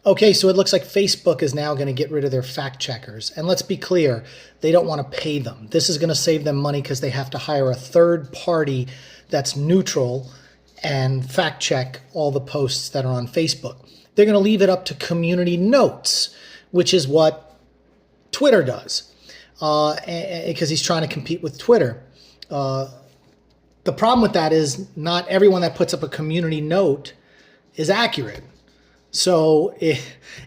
Okay, so it looks like Facebook is now going to get rid of their fact checkers. And let's be clear, they don't want to pay them. This is going to save them money because they have to hire a third party that's neutral and fact check all the posts that are on Facebook. They're going to leave it up to community notes, which is what Twitter does, because he's trying to compete with Twitter. The problem with that is not everyone that puts up a community note is accurate. So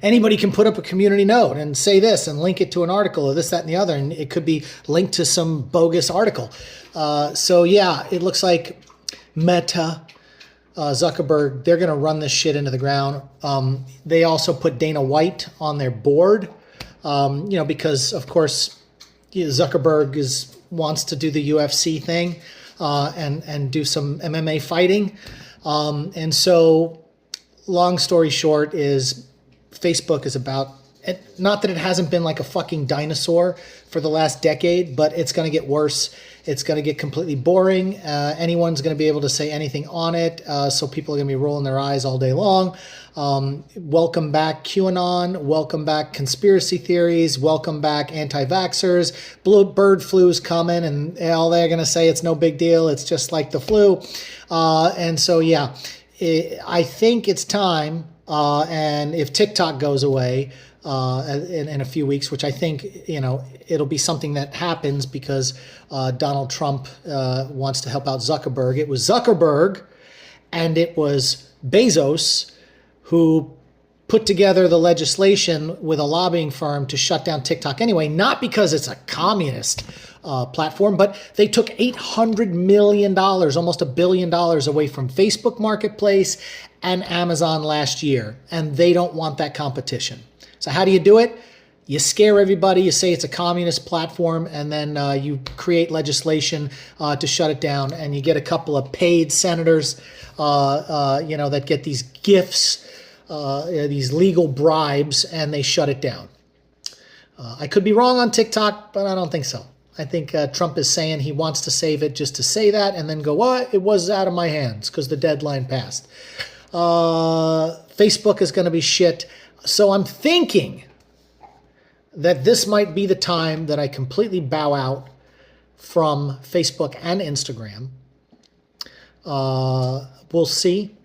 anybody can put up a community note and say this and link it to an article or this, that, and the other, and it could be linked to some bogus article. So yeah, it looks like Meta, Zuckerberg, they're going to run this shit into the ground. They also put Dana White on their board, because of course Zuckerberg wants to do the UFC thing and do some MMA fighting, and so. Long story short is Facebook is about, not that it hasn't been like a fucking dinosaur for the last decade, but it's going to get worse. It's going to get completely boring. Anyone's going to be able to say anything on it. So people are going to be rolling their eyes all day long. Welcome back QAnon. Welcome back conspiracy theories. Welcome back anti-vaxxers. Bird flu's coming, and all they're going to say it's no big deal. It's just like the flu. And so, yeah. I think it's time, and if TikTok goes away in a few weeks, which I think, it'll be something that happens because Donald Trump wants to help out Zuckerberg. It was Zuckerberg and it was Bezos who put together the legislation with a lobbying firm to shut down TikTok anyway, not because it's a communist platform, but they took $800 million, almost $1 billion away from Facebook Marketplace and Amazon last year, and they don't want that competition. So how do you do it? You scare everybody, you say it's a communist platform, and then you create legislation to shut it down, and you get a couple of paid senators, that get these gifts, these legal bribes, and they shut it down. I could be wrong on TikTok, but I don't think so. I think Trump is saying he wants to save it just to say that and then go, well, it was out of my hands because the deadline passed. Facebook is going to be shit. So I'm thinking that this might be the time that I completely bow out from Facebook and Instagram. We'll see.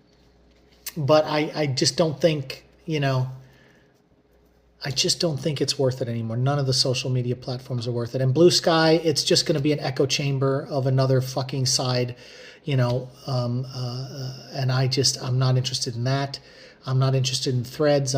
But I just don't think, I just don't think it's worth it anymore. None of the social media platforms are worth it. And Blue Sky, it's just going to be an echo chamber of another fucking side, and I'm not interested in that. I'm not interested in Threads.